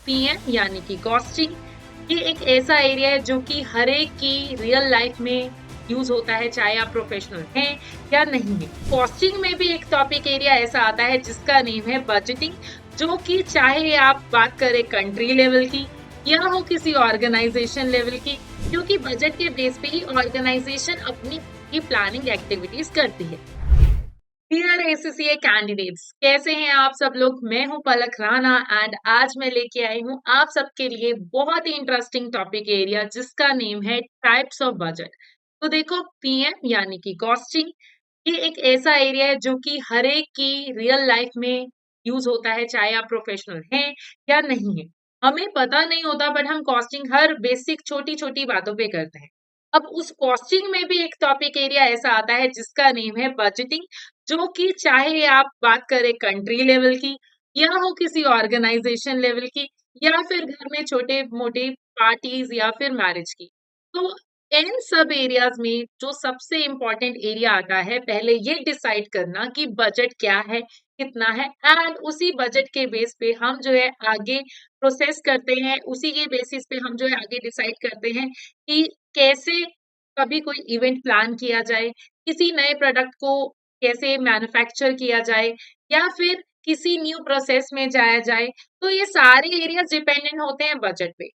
PM यानी कि costing ये एक ऐसा एरिया है जो कि हर एक की रियल लाइफ में यूज होता है, चाहे आप प्रोफेशनल हैं या नहीं है। कॉस्टिंग में भी एक टॉपिक एरिया ऐसा आता है जिसका नेम है बजटिंग, जो कि चाहे आप बात करें कंट्री लेवल की या हो किसी ऑर्गेनाइजेशन लेवल की, क्योंकि बजट के बेस पे ही ऑर्गेनाइजेशन अपनी की प्लानिंग एक्टिविटीज करती है। डियर एससीए कैंडिडेट्स, कैसे हैं आप सब लोग? मैं हूं पलक राणा एंड आज मैं लेके आई हूं आप सबके लिए बहुत ही इंटरेस्टिंग टॉपिक एरिया जिसका नेम है टाइप्स ऑफ बजट। तो देखो, पीएम यानी कि कॉस्टिंग ये एक ऐसा एरिया है जो कि हर एक की रियल लाइफ में यूज होता है, चाहे आप प्रोफेशनल हैं या नहीं है। हमें पता नहीं होता बट हम कॉस्टिंग हर बेसिक छोटी छोटी बातों पे करते हैं। अब उस कॉस्टिंग में भी एक टॉपिक एरिया ऐसा आता है जिसका नेम है बजटिंग, जो कि चाहे आप बात करें कंट्री लेवल की या हो किसी ऑर्गेनाइजेशन लेवल की या फिर घर में छोटे मोटे पार्टीज या फिर मैरिज की। तो इन सब एरियाज में जो सबसे इम्पोर्टेंट एरिया आता है, पहले ये डिसाइड करना कि बजट क्या है, कितना है, एंड उसी बजट के बेस पे हम जो है आगे प्रोसेस करते हैं। उसी के बेसिस पे हम जो है आगे डिसाइड करते हैं कि कैसे कभी कोई इवेंट प्लान किया जाए, किसी नए प्रोडक्ट को कैसे मैन्युफैक्चर किया जाए या फिर किसी न्यू प्रोसेस में जाया जाए। तो ये सारे एरियाज डिपेंडेंट होते हैं बजट पे।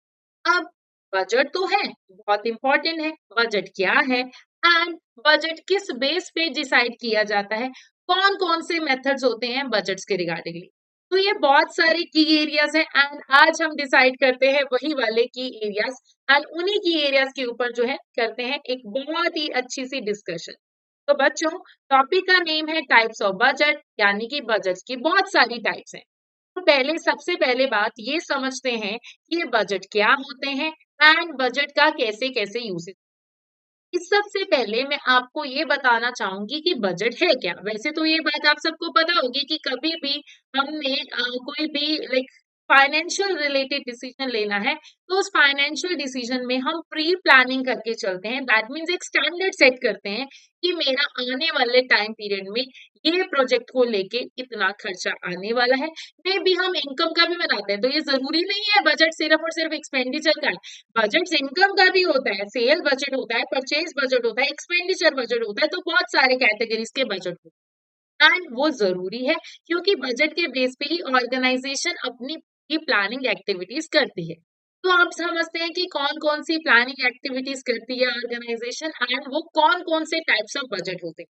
अब बजट तो है, बहुत इंपॉर्टेंट है, बजट क्या है एंड बजट किस बेस पे डिसाइड किया जाता है, कौन कौन से मेथड्स होते हैं बजट्स के रिगार्डिंगली। तो ये बहुत सारे की एरियाज हैं एंड आज हम डिसाइड करते हैं वही वाले की एरियाज एंड उन्हीं की एरियाज के ऊपर जो है करते हैं एक बहुत ही अच्छी सी डिस्कशन। तो बच्चों, टॉपिक का नेम है टाइप्स ऑफ बजट, यानी कि बजट की बहुत सारी टाइप्स हैं। तो पहले सबसे पहले बात ये समझते हैं कि ये बजट क्या होते हैं एंड बजट का कैसे कैसे यूज। इस सबसे पहले मैं आपको ये बताना चाहूंगी कि बजट है क्या। वैसे तो ये बात आप सबको पता होगी कि कभी भी हमने कोई भी लाइक फाइनेंशियल रिलेटेड डिसीजन लेना है तो उस फाइनेंशियल डिसीजन में हम प्री प्लानिंग करके चलते हैं। दैट मीन्स एक स्टैंडर्ड सेट करते हैं कि मेरा आने वाले टाइम पीरियड में ये प्रोजेक्ट को लेके इतना खर्चा आने वाला है। मे भी हम इनकम का भी बनाते हैं, तो ये जरूरी नहीं है बजट सिर्फ और सिर्फ एक्सपेंडिचर का है। बजट इनकम का भी होता है, सेल बजट होता है, परचेज बजट होता है, एक्सपेंडिचर बजट होता है, तो बहुत सारे कैटेगरीज के बजट होते हैं एंड वो जरूरी है क्योंकि बजट के बेस पे ही ऑर्गेनाइजेशन अपनी की प्लानिंग एक्टिविटीज करती है। तो आप समझते हैं कि कौन कौन सी प्लानिंग एक्टिविटीज करती है ऑर्गेनाइजेशन एंड वो कौन कौन से टाइप्स ऑफ बजट होते हैं।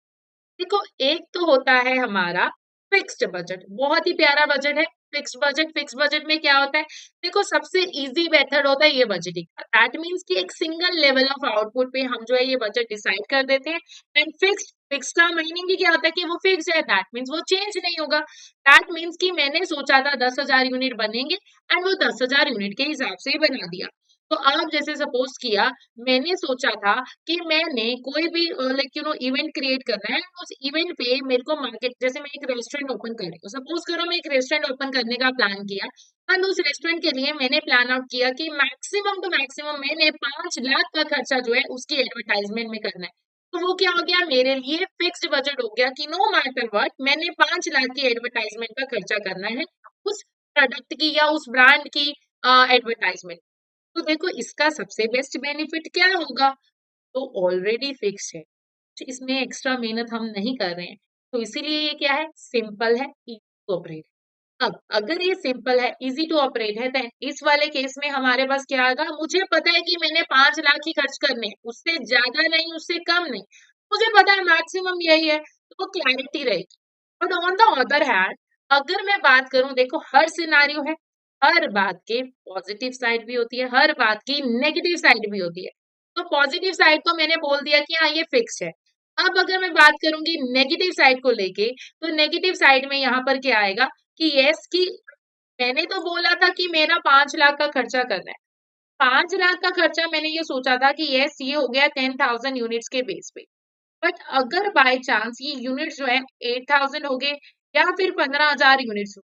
देखो, एक तो होता है हमारा फिक्स्ड बजट, बहुत ही प्यारा बजट है फिक्स्ड बजट। फिक्स्ड बजट में क्या होता है? देखो, सबसे इजी मेथड होता है ये बजटिंग का। दैट मीन्स कि एक सिंगल लेवल ऑफ आउटपुट पे हम जो है ये बजट डिसाइड कर देते हैं एंड फिक्स्ड फिक्स का मीनिंग ही क्या होता है कि वो फिक्स है। दैट मीन्स वो चेंज नहीं होगा। दैट मीन्स कि मैंने सोचा था 10,000 यूनिट बनेंगे एंड वो 10,000 यूनिट के हिसाब से ही बना दिया। तो आप जैसे सपोज किया, मैंने सोचा था कि मैंने कोई भी लाइक इवेंट क्रिएट करना है। उस इवेंट पे मेरे को मार्केट, जैसे मैं एक रेस्टोरेंट ओपन कर रही हूँ, सपोज करो मैं एक रेस्टोरेंट ओपन करने का प्लान किया एंड उस रेस्टोरेंट के लिए मैंने प्लान आउट किया कि मैक्सिमम टू मैक्सिमम मैंने 5 लाख का खर्चा जो है उसकी एडवर्टाइजमेंट में करना है। तो वो क्या हो गया मेरे लिए? फिक्स्ड बजट हो गया कि नो मैटर व्हाट मैंने 5 लाख की एडवर्टाइजमेंट का खर्चा करना है उस प्रोडक्ट की या उस ब्रांड की एडवर्टाइजमेंट। तो देखो, इसका सबसे बेस्ट बेनिफिट क्या होगा? तो ऑलरेडी फिक्स है, तो इसमें एक्स्ट्रा मेहनत हम नहीं कर रहे हैं। तो इसीलिए ये क्या है? सिंपल है, इजी टू ऑपरेट। अब अगर ये सिंपल है, इजी टू ऑपरेट है, तो इस वाले केस में हमारे पास क्या आएगा? मुझे पता है कि मैंने 5 लाख ही खर्च करने हैं, उससे ज्यादा नहीं, उससे कम नहीं। मुझे पता है मैक्सिमम यही है, तो वो क्लैरिटी रहेगी। But on the other hand, अगर मैं बात करूं, देखो हर सिनारियो है, हर बात के पॉजिटिव साइड भी होती है, हर बात की नेगेटिव साइड भी होती है। तो पॉजिटिव साइड तो मैंने बोल दिया कि हाँ ये फिक्स है। अब अगर मैं बात करूंगी नेगेटिव साइड को लेके, तो नेगेटिव साइड में यहाँ पर क्या आएगा कि यस कि मैंने तो बोला था कि मेरा 5 लाख का खर्चा करना है। 5 लाख का खर्चा मैंने ये सोचा था कि यस ये हो गया 10,000 यूनिट्स के बेस पे। बट अगर बाय चांस ये यूनिट्स जो है 8,000 हो गए या फिर 15,000 यूनिट्स।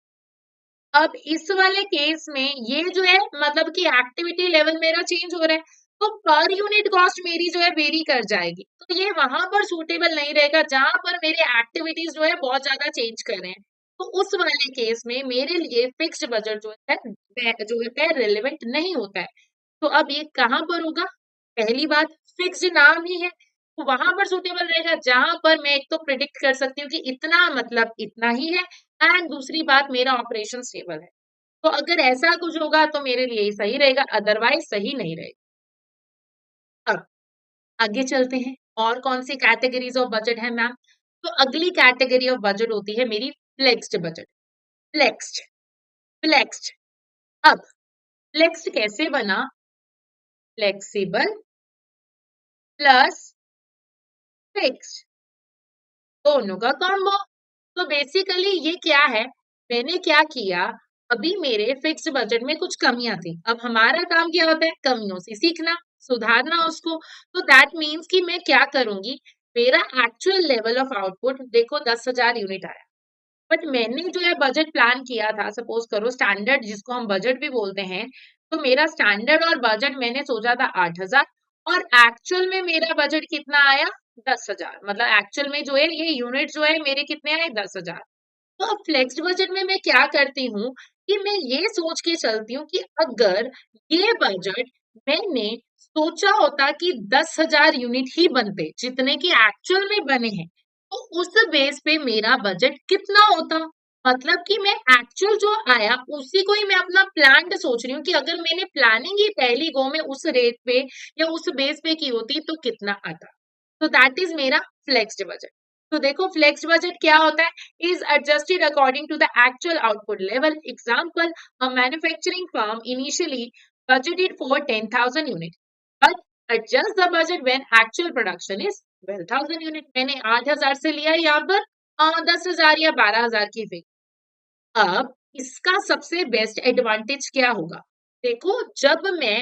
अब इस वाले केस में ये जो है मतलब कि एक्टिविटी लेवल मेरा चेंज हो रहा है, तो पर यूनिट कॉस्ट मेरी जो है वेरी कर जाएगी। तो ये वहां पर सूटेबल नहीं रहेगा जहां पर मेरे एक्टिविटीज जो है बहुत ज्यादा चेंज कर रहे हैं। तो उस वाले केस में मेरे लिए फिक्स्ड बजट जो है जो होता है रेलेवेंट नहीं होता है। तो अब ये कहाँ पर होगा? पहली बात, फिक्स्ड नाम ही है तो वहां पर सुटेबल रहेगा जहां पर मैं एक तो प्रिडिक्ट कर सकती हूँ कि इतना मतलब इतना ही है, एंड दूसरी बात मेरा ऑपरेशन स्टेबल है। तो अगर ऐसा कुछ होगा तो मेरे लिए सही रहेगा, अदरवाइज सही नहीं रहेगा। अब आगे चलते हैं, और कौन सी कैटेगरीज ऑफ बजट है मैम? तो अगली कैटेगरी ऑफ बजट होती है मेरी फ्लेक्स्ड बजट। Flexed, flexed. अब फ्लेक्स्ड कैसे बना? फ्लेक्सिबल प्लस फिक्स्ड, दोनों का कॉम्बो। तो बेसिकली ये क्या है, मैंने क्या किया, अभी मेरे फिक्स्ड बजट में कुछ कमियां थी, अब हमारा काम क्या होता है, कमियों से सीखना, सुधारना उसको। तो दैट मीन्स कि मैं क्या करूंगी, मेरा एक्चुअल लेवल ऑफ आउटपुट देखो 10,000 यूनिट आया, बट मैंने जो है बजट प्लान किया था, सपोज करो स्टैंडर्ड जिसको हम बजट भी बोलते हैं, तो मेरा स्टैंडर्ड और बजट मैंने सोचा था 8,000, और एक्चुअल में मेरा बजट कितना आया, 10,000। मतलब एक्चुअल में जो है ये यूनिट जो है मेरे कितने आए, 10,000। तो अब फ्लेक्स्ड बजट में मैं क्या करती हूँ कि मैं ये सोच के चलती हूँ कि अगर ये बजट मैंने सोचा होता कि 10,000 यूनिट ही बनते जितने की एक्चुअल में बने हैं, तो उस बेस पे मेरा बजट कितना होता। मतलब कि मैं एक्चुअल जो आया उसी को ही मैं अपना प्लान सोच रही हूँ कि अगर मैंने प्लानिंग ही पहली गो में उस रेट पे या उस बेस पे की होती तो कितना आता। तो दैट इज मेरा फ्लेक्स्ड बजट। तो देखो फ्लेक्स्ड बजट क्या होता है, is adjusted according to the actual output level. Example, a manufacturing firm initially budgeted for 10,000 units, but adjust the budget when actual production is 12,000 unit. मैंने 8,000 से लिया यहाँ पर 10,000 या 12,000 की फिक्स। अब इसका सबसे बेस्ट एडवांटेज क्या होगा, देखो जब मैं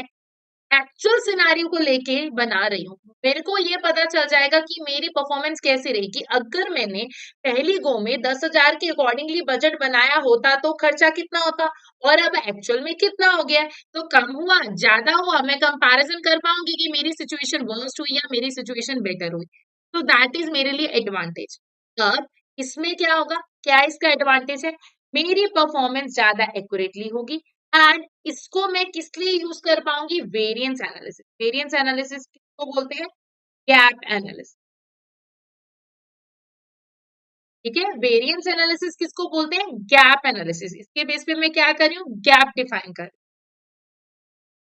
एक्चुअल सिनारियो को लेके बना रही हूँ, मेरे को ये पता चल जाएगा कि मेरी परफॉर्मेंस कैसे रहेगी। अगर मैंने पहली गो में 10,000 के अकॉर्डिंगली बजट बनाया होता तो खर्चा कितना होता, और अब एक्चुअल में कितना हो गया, तो कम हुआ ज्यादा हुआ, मैं कंपैरिजन कर पाऊंगी कि मेरी सिचुएशन वर्स्ट हुई या मेरी सिचुएशन बेटर हुई। तो दैट इज मेरे लिए एडवांटेज। अब इसमें क्या होगा, क्या इसका एडवांटेज है, मेरी परफॉर्मेंस ज्यादा एक्यूरेटली होगी, एंड इसको मैं किस लिए यूज कर पाऊंगी, वेरिएंस एनालिसिस। वेरिएंस एनालिसिस किसको बोलते हैं, गैप एनालिसिस। ठीक है, वेरिएंस एनालिसिस किसको बोलते हैं, गैप एनालिसिस। इसके बेस पे मैं क्या कर रही हूँ, गैप डिफाइन कर।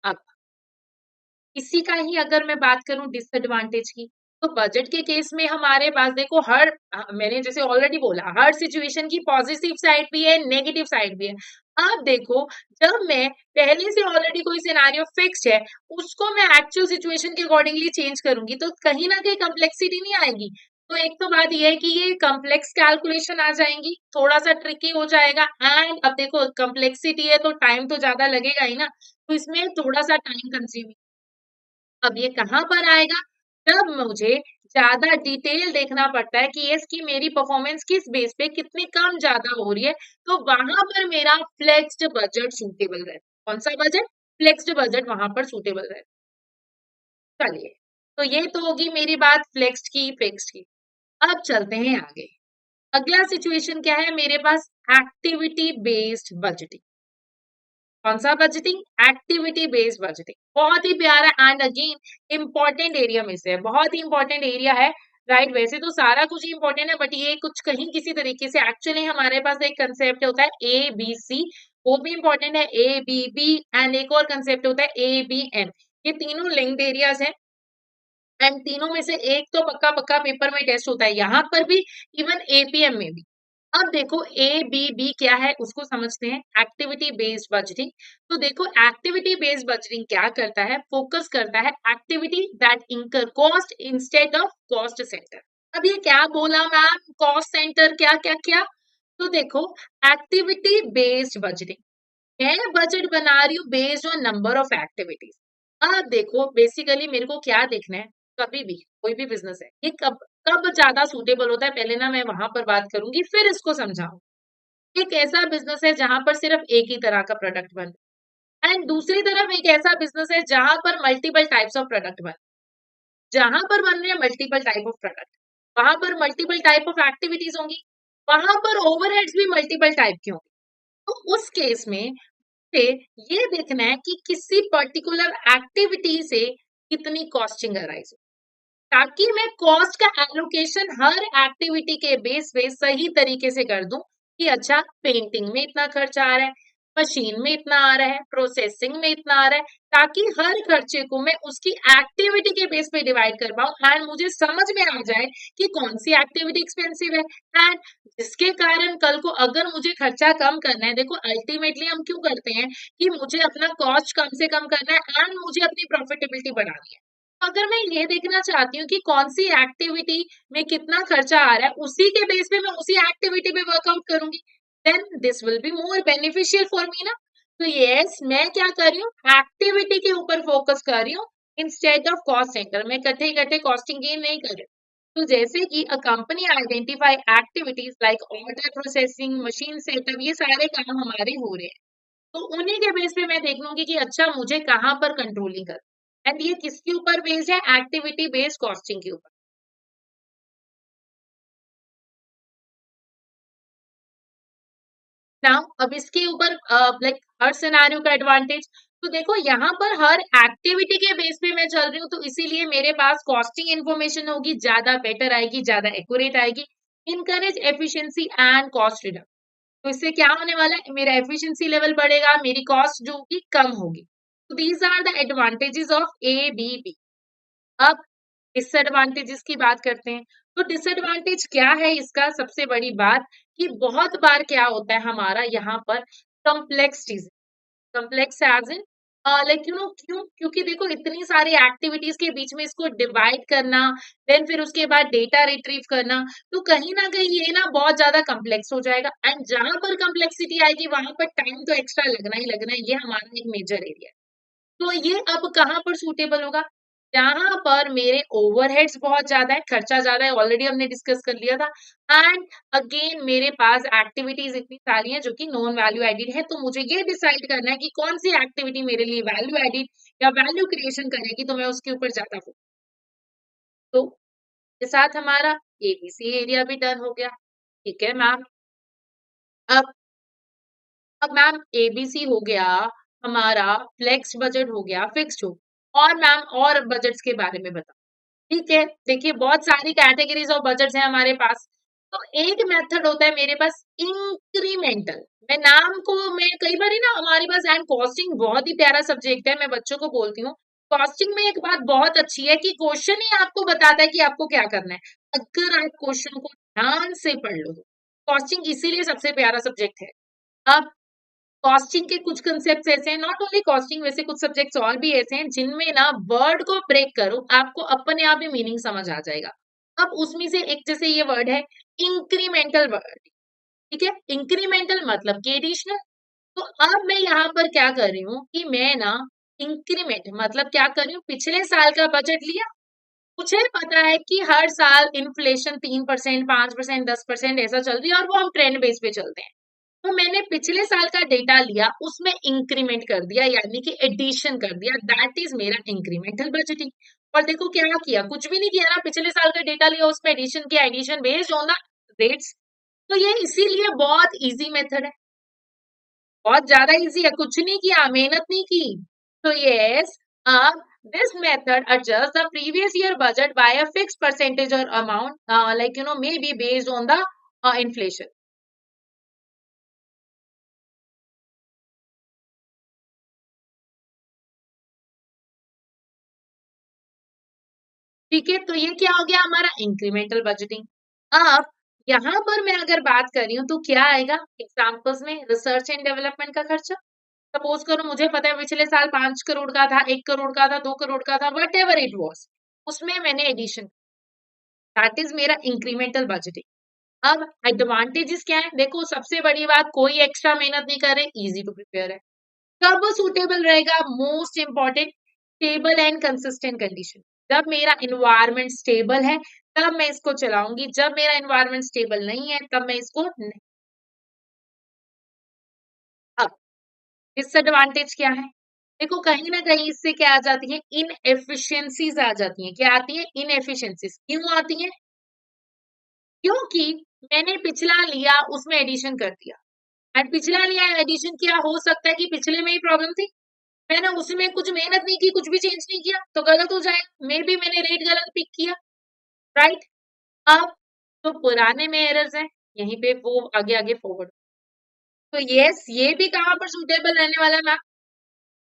अब इसी का ही अगर मैं बात करूं डिसएडवांटेज की, तो बजट के केस में हमारे पास देखो मैंने जैसे ऑलरेडी बोला हर सिचुएशन की पॉजिटिव साइड भी है, नेगेटिव साइड भी है। अब देखो, जब मैं पहले से ऑलरेडी कोई सिनेरियो फिक्स्ड है, उसको मैं एक्चुअल सिचुएशन के अकॉर्डिंगली चेंज करूंगी तो कहीं ना कहीं कम्प्लेक्सिटी नहीं आएगी। तो एक तो बात यह है कि ये कम्प्लेक्स कैलकुलेशन आ जाएंगी, थोड़ा सा ट्रिकी हो जाएगा, एंड अब देखो कम्प्लेक्सिटी है तो टाइम तो ज्यादा लगेगा ही ना, तो इसमें थोड़ा सा टाइम कंज्यूमिंग। अब ये कहाँ पर आएगा, जब मुझे ज्यादा डिटेल देखना पड़ता है कि इसकी मेरी परफॉर्मेंस किस बेस पे कितनी कम ज्यादा हो रही है, तो वहां पर मेरा फ्लेक्स्ड बजट सूटेबल है। कौन सा बजट, फ्लेक्स्ड बजट वहां पर सूटेबल है। चलिए, तो ये तो होगी मेरी बात फ्लेक्स्ड की, फिक्स्ड की। अब चलते हैं आगे। अगला सिचुएशन क्या है मेरे पास, एक्टिविटी बेस्ड बजटिंग। कौन सा बजटिंग, एक्टिविटी बेस्ड बजटिंग। बहुत ही प्यारा एंड अगेन इंपॉर्टेंट एरिया में से है, बहुत ही इंपॉर्टेंट एरिया है। राइट, वैसे तो सारा कुछ इंपॉर्टेंट है, बट ये कुछ कहीं किसी तरीके से एक्चुअली हमारे पास एक कंसेप्ट होता है ए बी सी, वो भी इंपॉर्टेंट है, ए बी बी, एंड एक और कंसेप्ट होता है ए बी एम। ये तीनों लिंक्ड एरियाज हैं, एंड तीनों में से एक तो पक्का पक्का पेपर में टेस्ट होता है, यहाँ पर भी, इवन एपीएम में भी। अब देखो ए बी बी क्या है उसको समझते हैं, एक्टिविटी बेस्ड बजटिंग। तो देखो एक्टिविटी बेस्ड बजटिंग क्या करता है, फोकस करता है एक्टिविटी दैट इंकर cost instead of cost centre. अब ये क्या बोला मैम, कॉस्ट सेंटर क्या क्या क्या, तो देखो एक्टिविटी बेस्ड बजटिंग, मैं बजट बना रही हूँ based on number of activities. अब देखो बेसिकली मेरे को क्या देखना है, कभी भी कोई भी बिजनेस है ये कब कब ज्यादा सूटेबल होता है, पहले ना मैं वहां पर बात करूंगी फिर इसको समझाऊं। एक ऐसा बिजनेस है जहां पर सिर्फ एक ही तरह का प्रोडक्ट बन, एंड दूसरी तरफ एक ऐसा बिजनेस है जहां पर मल्टीपल टाइप्स ऑफ प्रोडक्ट बन। जहां पर बन रहे हैं मल्टीपल टाइप ऑफ प्रोडक्ट, वहां पर मल्टीपल टाइप ऑफ एक्टिविटीज होंगी, वहां पर ओवरहेड्स भी मल्टीपल टाइप के होंगे। तो उस केस में पे ये देखना है कि किसी पर्टिकुलर एक्टिविटी से कितनी कॉस्टिंग अराइज हो, ताकि मैं कॉस्ट का एलोकेशन हर एक्टिविटी के बेस पे सही तरीके से कर दूं कि अच्छा पेंटिंग में इतना खर्चा आ रहा है, मशीन में इतना आ रहा है, प्रोसेसिंग में इतना आ रहा है, ताकि हर खर्चे को मैं उसकी एक्टिविटी के बेस पे डिवाइड कर पाऊं एंड मुझे समझ में आ जाए कि कौन सी एक्टिविटी एक्सपेंसिव है एंड जिसके कारण कल को अगर मुझे खर्चा कम करना है, देखो अल्टीमेटली हम क्यों करते हैं कि मुझे अपना कॉस्ट कम से कम करना है एंड मुझे अपनी प्रॉफिटेबिलिटी बढ़ानी है। अगर मैं ये देखना चाहती हूँ कि कौन सी एक्टिविटी में कितना खर्चा आ रहा है, उसी के बेस पे मैं उसी एक्टिविटी पे वर्कआउट करूंगी, then this will be more beneficial for me ना। तो यस, मैं क्या कर रही हूँ, एक्टिविटी के ऊपर फोकस कर रही हूँ इंस्टेड ऑफ कॉस्ट सेंटर। मैं इकट्ठे इकट्ठे कॉस्टिंग गेन नहीं कर रही। तो जैसे कि a company identify activities like order processing, machine setup, ये सारे काम हमारे हो रहे हैं, तो उन्हीं के बेस पे मैं देख लूंगी कि अच्छा मुझे कहाँ पर कंट्रोलिंग कर, एंड ये किसके ऊपर बेस्ड है, एक्टिविटी बेस्ड कॉस्टिंग के ऊपर। नाउ अब इसके ऊपर लाइक हर सिनेरियो का एडवांटेज, तो देखो यहाँ पर हर एक्टिविटी के बेस पे मैं चल रही हूँ, तो इसीलिए मेरे पास कॉस्टिंग इन्फॉर्मेशन होगी, ज्यादा बेटर आएगी, ज्यादा एक्यूरेट आएगी। Encourage efficiency and cost reduction, तो इससे क्या होने वाला है, मेरा एफिशिएंसी लेवल बढ़ेगा, मेरी कॉस्ट जो होगी कम होगी। तो these are the advantages of ABB। अब डिसएडवांटेजेस की बात करते हैं। तो डिसएडवांटेज क्या है इसका, सबसे बड़ी बात कि बहुत बार क्या होता है हमारा यहाँ पर कॉम्प्लेक्स चीज, complex as in like you know, क्यों, क्योंकि देखो इतनी सारी एक्टिविटीज के बीच में इसको डिवाइड करना, देन फिर उसके बाद डेटा रिट्रीव करना, तो कहीं ना कहीं ये ना बहुत ज्यादा कॉम्प्लेक्स हो जाएगा एंड जहां पर कॉम्प्लेक्सिटी आएगी वहां पर टाइम तो एक्स्ट्रा लगना ही लगना है, ये हमारा एक मेजर एरिया है। तो ये अब कहाँ पर सूटेबल होगा, जहां पर मेरे ओवरहेड्स बहुत ज्यादा है, खर्चा ज्यादा है, ऑलरेडी हमने डिस्कस कर लिया था, एंड अगेन मेरे पास एक्टिविटीज इतनी सारी हैं जो कि नॉन वैल्यू एडिड है, तो मुझे ये डिसाइड करना है कि कौन सी एक्टिविटी मेरे लिए वैल्यू एडिड या वैल्यू क्रिएशन करेगी, तो मैं उसके ऊपर ज्यादा फोकस। तो के साथ हमारा ABC एरिया भी डन हो गया। ठीक है मैम। अब मैम ABC हो गया, हमारा फ्लेक्स बजट हो गया, फिक्स्ड हो, और मैम और बजट्स के बारे में बताओ। ठीक है, देखिए बहुत सारी कैटेगरीज ऑफ बजट्स हैं हमारे पास। तो एक मेथड होता है मेरे पास इंक्रीमेंटल, मैं नाम को, मैं कई बार ना हमारे पास, एंड कॉस्टिंग बहुत ही प्यारा सब्जेक्ट है, मैं बच्चों को बोलती हूँ कॉस्टिंग में एक बात बहुत अच्छी है कि क्वेश्चन ही आपको बताता है कि आपको क्या करना है, अगर आप क्वेश्चन को ध्यान से पढ़ लो। कॉस्टिंग इसीलिए सबसे प्यारा सब्जेक्ट है। अब कॉस्टिंग के कुछ कंसेप्ट ऐसे हैं, नॉट ओनली कॉस्टिंग, वैसे कुछ सब्जेक्ट्स और भी ऐसे हैं जिनमें ना वर्ड को ब्रेक करो, आपको अपने आप ही मीनिंग समझ आ जाएगा। अब उसमें से एक जैसे ये वर्ड है इंक्रीमेंटल वर्ड। ठीक है, इंक्रीमेंटल मतलब कि एडिशनल। तो अब मैं यहाँ पर क्या कर रही हूँ कि मैं ना इंक्रीमेंट मतलब क्या कर रही हूँ, पिछले साल का बजट लिया, मुझे पता है कि हर साल इन्फ्लेशन 3%, 5%, 10% ऐसा चल रही है और वो हम ट्रेंड बेस पे चलते हैं। तो मैंने पिछले साल का डेटा लिया, उसमें इंक्रीमेंट कर दिया, यानी कि एडिशन कर दिया, दैट इज मेरा इंक्रीमेंटल बजटिंग। और देखो क्या किया, कुछ भी नहीं किया ना, पिछले साल का डेटा लिया, उसमें एडिशन किया, addition based on the rates. तो ये इसीलिए बहुत इजी मेथड है, बहुत ज्यादा इजी है, कुछ नहीं किया, मेहनत नहीं की। तो yes, this method adjusts the previous year budget by a fixed percentage or amount, like you know, may be based on the inflation. ठीक है, तो ये क्या हो गया हमारा इंक्रीमेंटल बजटिंग। अब यहाँ पर मैं अगर बात कर रही हूँ तो क्या आएगा एग्जाम्पल्स में, रिसर्च एंड डेवलपमेंट का खर्चा। सपोज करो मुझे पता है पिछले साल 5 करोड़ का था, 1 करोड़ का था, 2 करोड़ का था, वट एवर इट वॉज, उसमें मैंने एडिशन, दैट इज मेरा इंक्रीमेंटल बजटिंग। अब एडवांटेजेस क्या है, देखो सबसे बड़ी बात, कोई एक्स्ट्रा मेहनत नहीं कर रहे, इजी टू प्रिपेयर है। कब सूटेबल रहेगा, most important, stable and consistent condition. जब मेरा इन्वायरमेंट स्टेबल है तब मैं इसको चलाऊंगी, जब मेरा इन्वायरमेंट स्टेबल नहीं है तब मैं इसको नहीं। अब डिसएडवांटेज क्या है, देखो कहीं ना कहीं इससे क्या आ जाती है, इनएफिशिएंसीज आ जाती हैं। क्या आती है, इनएफिशिएंसीज। क्यों आती है, क्योंकि मैंने पिछला लिया, उसमें एडिशन कर दिया, एंड पिछला लिया एडिशन किया, हो सकता है कि पिछले में ही प्रॉब्लम थी, मैंने उसमें कुछ मेहनत नहीं की, कुछ भी चेंज नहीं किया, तो गलत हो जाएगा। मे बी मैंने रेट गलत पिक किया, राइट। अब तो पुराने में एरर्स हैं, यहीं पे वो आगे आगे फॉरवर्ड। तो यस, ये भी कहाँ पर सुटेबल रहने वाला है मैम,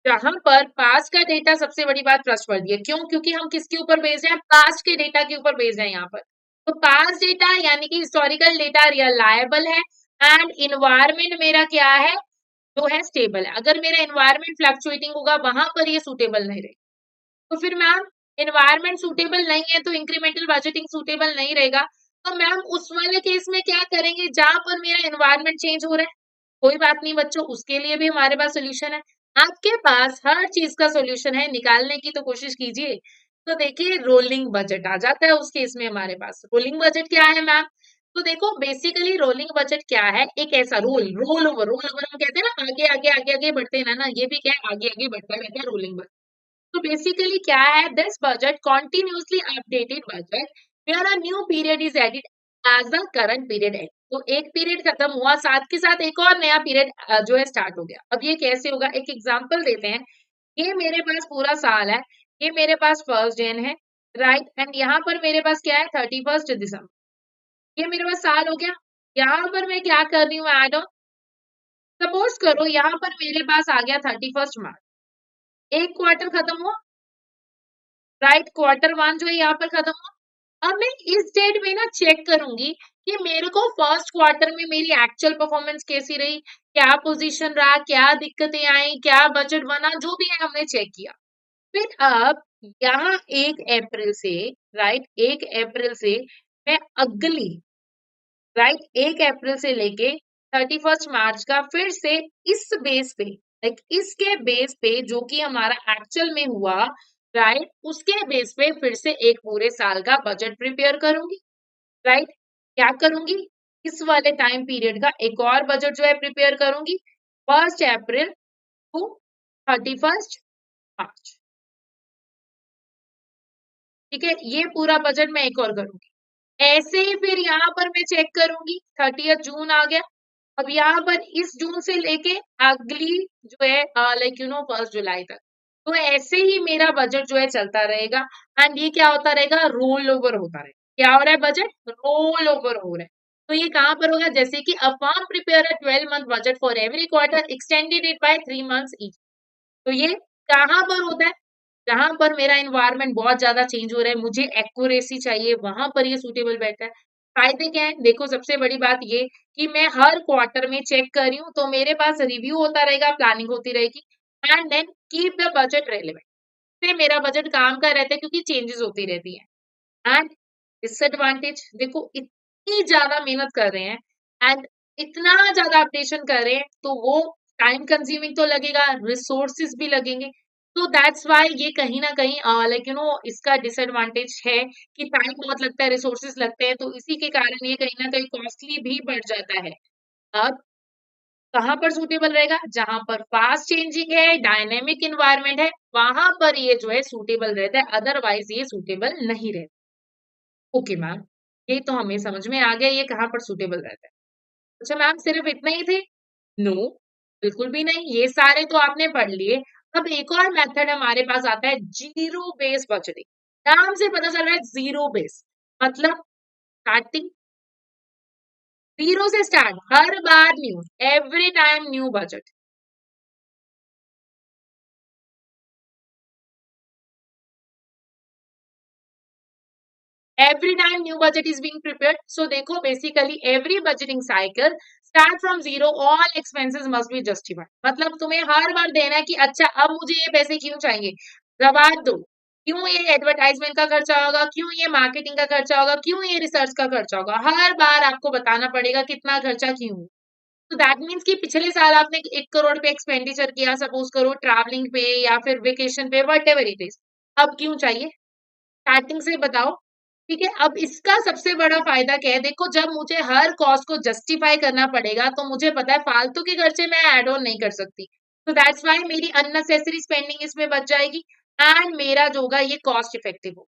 जहां पर पास्ट का डेटा, सबसे बड़ी बात ट्रस्टवर्दी है। क्यों? क्योंकि हम किसके ऊपर बेस्ड हैं, पास्ट के डेटा के ऊपर बेस्ड है यहाँ पर। तो पास्ट डेटा यानी कि हिस्टोरिकल डेटा रिलायबल है, एंड इन्वायरमेंट मेरा क्या है, जो है स्टेबल है। अगर मेरा इन्वायरमेंट फ्लक्चुएटिंग होगा, वहां पर ये सूटेबल नहीं रहेगा। तो फिर मैम इन्वायरमेंट सूटेबल नहीं है, तो इंक्रीमेंटल बजटिंग सूटेबल नहीं रहेगा। तो मैम उस वाले केस में क्या करेंगे, जहां पर मेरा इन्वायरमेंट चेंज हो रहा है। कोई बात नहीं बच्चों, उसके लिए भी हमारे पास सोल्यूशन है। आपके पास हर चीज का सोल्यूशन है, निकालने की तो कोशिश कीजिए। तो देखिए रोलिंग बजट आ जाता है उस केस में हमारे पास। रोलिंग बजट क्या है मैम, तो देखो बेसिकली रोलिंग बजट क्या है, एक ऐसा रोल ओवर हम कहते हैं ना, आगे आगे आगे आगे बढ़ते हैं ना, ये भी क्या है, आगे आगे बढ़ता रहता है रोलिंग बजट। तो बेसिकली क्या है, this budget continuously updated budget where a new period is added as the current period end. तो एक पीरियड खत्म हुआ, साथ के साथ एक और नया पीरियड जो है स्टार्ट हो गया। अब ये कैसे होगा, एक एग्जांपल देते हैं। ये मेरे पास पूरा साल है, ये मेरे पास 1 जन है, राइट, एंड यहाँ पर मेरे पास क्या है, 31 दिसंबर। ये मेरे पास साल हो गया। यहाँ पर मैं क्या कर रही हूँ, एड ऑन। सपोज करो यहाँ पर मेरे पास आ गया 31 मार्च, एक क्वार्टर खत्म हुआ, राइट, Q1 जो है यहाँ पर खत्म हुआ। अब मैं इस डेट में ना चेक करूंगी कि मेरे को फर्स्ट क्वार्टर में मेरी एक्चुअल परफॉर्मेंस कैसी रही, क्या पोजीशन रहा, क्या दिक्कतें आई, क्या बजट बना, जो भी है हमने चेक किया। फिर अब यहाँ 1 अप्रैल से, राइट, 1 अप्रैल से मैं अगली, राइट, 1 अप्रैल से लेके 31 मार्च का फिर से इस बेस पे, लाइक इसके बेस पे जो कि हमारा एक्चुअल में हुआ, राइट, उसके बेस पे फिर से एक पूरे साल का बजट प्रिपेयर करूंगी, राइट। क्या करूंगी, इस वाले टाइम पीरियड का एक और बजट जो है प्रिपेयर करूंगी, 1 अप्रैल टू 31 मार्च। ठीक है, ये पूरा बजट मैं एक और करूंगी। ऐसे ही फिर यहाँ पर मैं चेक करूंगी, 30 जून आ गया। अब यहाँ पर इस जून से लेके अगली जो है लाइक 1 जुलाई तक, तो ऐसे ही मेरा बजट जो है चलता रहेगा। एंड ये क्या होता रहेगा, रोल ओवर होता रहेगा। क्या हो रहा है, बजट रोल ओवर हो रहा है। तो ये कहाँ पर होगा, जैसे कि a firm prepare a 12 month budget for every quarter extended it by 3 months each. तो ये कहाँ पर होता है, जहां पर मेरा एनवायरनमेंट बहुत ज्यादा चेंज हो रहा है, मुझे एक्यूरेसी चाहिए, वहां पर ये सूटेबल बैठता है। फायदे क्या है, देखो सबसे बड़ी बात ये कि मैं हर क्वार्टर में चेक कर रही हूँ, तो मेरे पास रिव्यू होता रहेगा, प्लानिंग होती रहेगी, and then keep the budget relevant. से मेरा बजट काम का रहता है, क्योंकि चेंजेस होती रहती है। एंड डिसएडवांटेज देखो, इतनी ज्यादा मेहनत कर रहे हैं एंड इतना ज्यादा अपडेशन कर रहे हैं, तो वो टाइम कंज्यूमिंग तो लगेगा, रिसोर्सेज भी लगेंगे। तो दैट्स वाई ये कहीं ना कहीं लाइक इसका डिसएडवांटेज है कि टाइम बहुत लगता है, रिसोर्सेज लगते हैं, तो इसी के कारण ये कहीं ना कहीं कॉस्टली भी बढ़ जाता है। अब कहाँ पर सूटेबल रहेगा, जहां पर फास्ट चेंजिंग है, डायनेमिक इन्वायरमेंट है, वहां पर ये जो है सूटेबल रहता है, अदरवाइज ये सूटेबल नहीं रहता। ओके मैम, ये तो हमें समझ में आ गया, ये कहाँ पर सूटेबल रहता है। अच्छा मैम, सिर्फ इतना ही थे? नो, बिल्कुल भी नहीं, ये सारे तो आपने पढ़ लिए। अब एक और मेथड हमारे पास आता है, जीरो बेस बजटिंग। नाम से पता चल रहा है जीरो बेस, मतलब स्टार्टिंग जीरो से स्टार्ट, हर बार new, every time new budget. Every time new budget is being prepared. So देखो basically every budgeting cycle start from zero. All expenses must be justified. मतलब तुम्हें हर बार देना है कि अच्छा अब मुझे ये पैसे क्यों चाहिए, जवाब दो। क्यों ये एडवर्टाइजमेंट का खर्चा होगा, क्यों ये मार्केटिंग का खर्चा होगा, क्यों ये रिसर्च का खर्चा होगा, हर बार आपको बताना पड़ेगा कितना खर्चा क्यों। तो दैट मीन्स कि पिछले साल आपने 1 करोड़ पे एक्सपेंडिचर किया, सपोज करो ट्रैवलिंग पे या फिर वेकेशन पे, वट एवर इट इज, अब क्यों चाहिए, स्टार्टिंग से बताओ। ठीक है, अब इसका सबसे बड़ा फायदा क्या है, देखो जब मुझे हर कॉस्ट को जस्टिफाई करना पड़ेगा, तो मुझे पता है फालतू के खर्चे मैं ऐड ऑन नहीं कर सकती। तो दैट्स वाई मेरी अननेसेसरी स्पेंडिंग इसमें बच जाएगी, एंड मेरा जो होगा ये कॉस्ट इफेक्टिव होगा।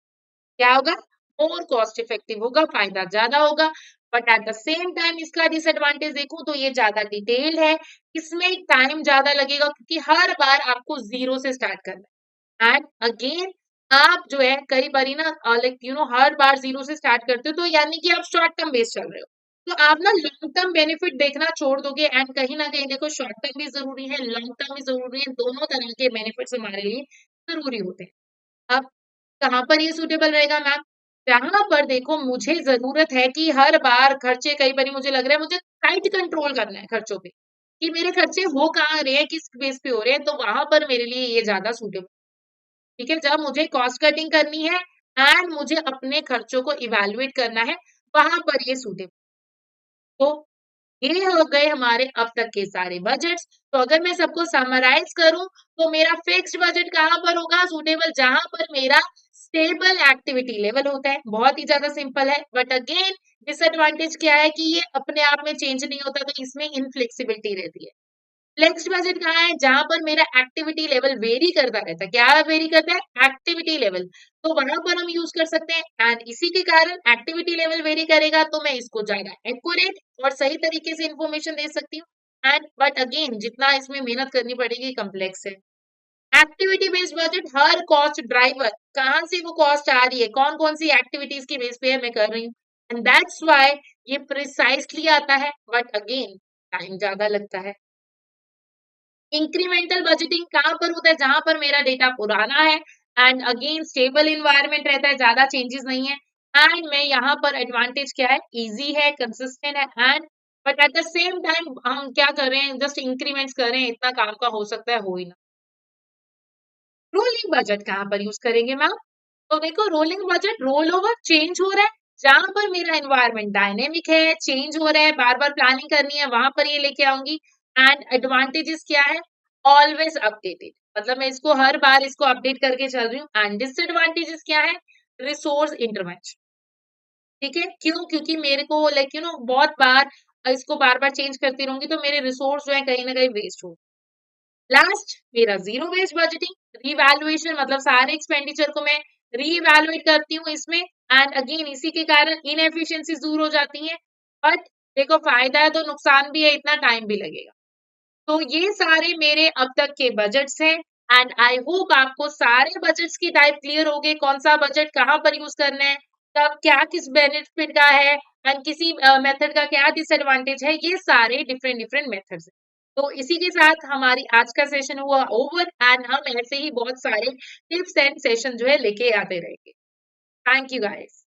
क्या होगा, मोर कॉस्ट इफेक्टिव होगा, फायदा ज्यादा होगा। But at the same time इसका डिसएडवांटेज देखो तो ये ज्यादा डिटेल्ड है, इसमें टाइम ज्यादा लगेगा क्योंकि हर बार आपको जीरो से स्टार्ट करना है। एंड अगेन आप जो है कई बारी ना लाइक हर बार जीरो से स्टार्ट करते हो तो यानी कि आप शॉर्ट टर्म बेस चल रहे हो, तो आप ना लॉन्ग टर्म बेनिफिट देखना छोड़ दोगे। एंड कहीं ना कहीं देखो शॉर्ट टर्म भी जरूरी है, लॉन्ग टर्म भी जरूरी है, दोनों तरह के बेनिफिट्स हमारे लिए जरूरी होते हैं। अब कहाँ पर ये सूटेबल रहेगा मैम? जहां पर देखो मुझे जरूरत है कि हर बार खर्चे, कई बार मुझे लग रहा है मुझे टाइट कंट्रोल करना है खर्चों पे, कि मेरे खर्चे हो कहाँ रहे हैं, किस बेस पे हो रहे हैं, तो वहां पर मेरे लिए ये ज्यादा सूटेबल। ठीक है, जब मुझे कॉस्ट कटिंग करनी है एंड मुझे अपने खर्चों को इवेल्युएट करना है, वहां पर ये सूटेबल। तो ये हो गए हमारे अब तक के सारे बजट्स। तो अगर मैं सबको समराइज करूं तो मेरा फिक्स्ड बजट कहां पर होगा सूटेबल? जहां पर मेरा स्टेबल एक्टिविटी लेवल होता है, बहुत ही ज्यादा सिंपल है। बट अगेन डिसएडवांटेज क्या है कि ये अपने आप में चेंज नहीं होता, तो इसमें इनफ्लेक्सिबिलिटी रहती है। फ्लेक्स्ड बजट कहाँ है? जहां पर मेरा एक्टिविटी लेवल वेरी करता रहता है। क्या वेरी करता है? Activity level. तो वहां पर हम यूज कर सकते हैं एंड इसी के कारण एक्टिविटी लेवल वेरी करेगा तो मैं इसको ज्यादा एक्यूरेट और सही तरीके से इंफॉर्मेशन दे सकती हूँ। एंड बट अगेन जितना इसमें मेहनत करनी पड़ेगी कम्प्लेक्स है। एक्टिविटी बेस्ड बजट हर कॉस्ट ड्राइवर कहाँ से वो कॉस्ट आ रही है, कौन कौन सी एक्टिविटीज की बेस पे है मैं कर रही हूँ, एंड दैट्स व्हाई ये प्रिसाइसली आता है। बट अगेन टाइम ज्यादा लगता है। इंक्रीमेंटल बजटिंग कहाँ पर होता है? जहां पर मेरा डेटा पुराना है एंड अगेन स्टेबल इन्वायरमेंट रहता है, ज्यादा चेंजेस नहीं है। एंड मैं यहाँ पर एडवांटेज क्या है? इजी है, कंसिस्टेंट है and but at the same time हम क्या कर रहे हैं, जस्ट इंक्रीमेंट्स कर रहे हैं, इतना काम का हो सकता है हो ही ना। रोलिंग बजट कहाँ पर यूज करेंगे मैम? तो देखो rolling budget roll over change हो रहा है, जहां पर मेरा एनवायरनमेंट डायनेमिक है, चेंज हो रहा है, बार बार प्लानिंग करनी है, वहां पर ये लेके आऊंगी। एंड एडवांटेजेस क्या है? ऑलवेज अपडेटेड, मतलब मैं इसको हर बार इसको अपडेट करके चल रही हूँ। एंड डिसएडवांटेजेस क्या है? Resource intervention. ठीक है, क्यों? क्योंकि मेरे को लाइक बहुत बार इसको बार बार चेंज करती रहूंगी तो मेरे रिसोर्स जो है कहीं ना कहीं वेस्ट हो। लास्ट मेरा जीरो बेस्ड बजटिंग रीवैल्यूएशन, मतलब सारे एक्सपेंडिचर को मैं रीवैल्यूएट करती हूँ इसमें। एंड अगेन इसी के कारण इनएफिशिएंसीज दूर हो जाती हैं। बट देखो फायदा है तो नुकसान भी है, इतना टाइम भी लगेगा। तो ये सारे मेरे अब तक के बजट्स हैं एंड आई होप आपको सारे बजट्स की टाइप क्लियर हो गए, कौन सा बजट कहाँ पर यूज करना है, कब क्या किस बेनिफिट का है एंड किसी मेथड का क्या डिसएडवांटेज है, ये सारे डिफरेंट डिफरेंट मेथड्स हैं। तो इसी के साथ हमारी आज का सेशन हुआ ओवर एंड हम ऐसे ही बहुत सारे टिप्स एंड सेशन जो है लेके आते रहेंगे। Thank you guys.